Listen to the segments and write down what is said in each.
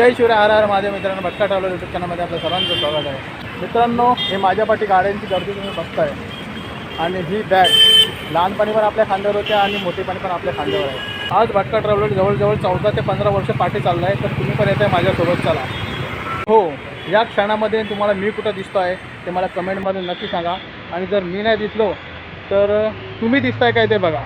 जय शिवराय, हर हर महादेव. मित्रांनो, भटका traveller YouTube चॅनलमध्ये आपलं सर्वांचं स्वागत आहे. मित्रांनो, हे माझ्या पाठी गाड्यांची गर्दी तुम्ही बघताय आणि ही बॅग लहानपणी पण आपल्या खांद्यावर होत्या आणि मोठेपणी पण आपल्या खांद्यावर आहे. आज भटका ट्रॅव्हलर जवळजवळ 14 ते 15 वर्ष पाठी चाललं आहे, तर तुम्ही पण येत आहे माझ्यासोबत. चला. हो, या क्षणामध्ये तुम्हाला मी कुठं दिसतो आहे ते मला कमेंटमध्ये नक्की सांगा. आणि जर मी नाही दिसलो तर तुम्ही दिसताय काय ते बघा.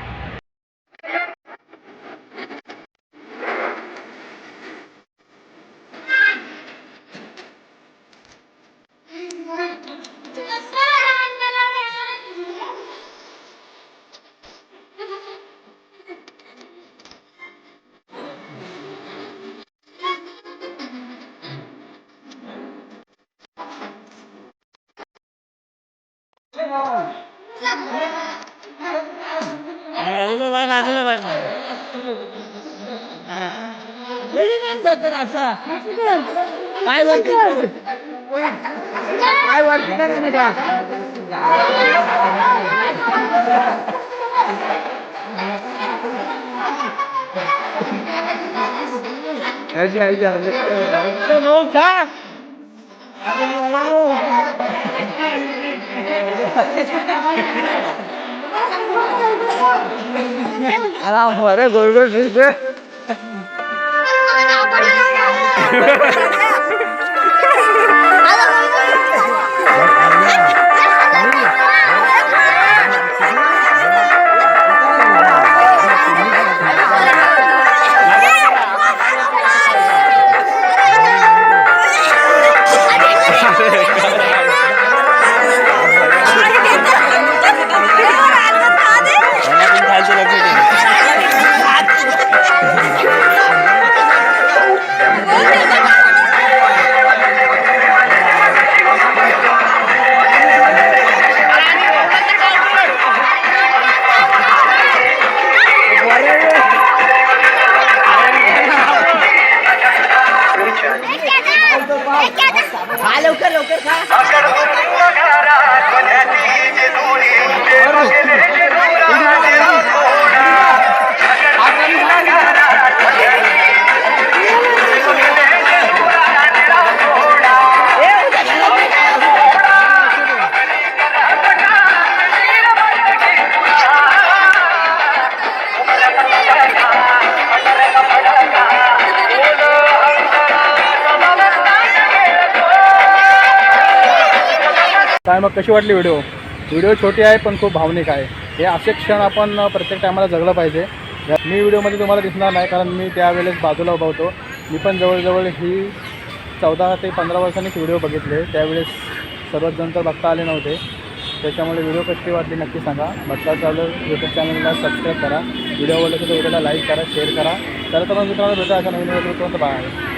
अरे गोल्डन लवकर लवकर काय मग कशी वाटली व्हिडिओ छोटी आहे पण खूप भावनिक आहे. हे असे क्षण आपण प्रत्येक टायमाला जगलं पाहिजे. मी व्हिडिओमध्ये तुम्हाला दिसणार नाही कारण मी त्यावेळेस बाजूला उभा होतो. मी पण जवळजवळ ही 14 ते 15 वर्षांनीच व्हिडिओ बघितले. त्यावेळेस सर्वच जण तर बघता आले नव्हते. त्याच्यामुळे व्हिडिओ कशी वाटली नक्की सांगा. भटका ट्रॅव्हलर यूट्यूब चॅनलला सबस्क्राईब करा. व्हिडिओ आवडला तर व्हिडिओला लाईक करा, शेअर करा. तर मित्रांनो भेटा अशा नवीन व्हिडिओ बाय.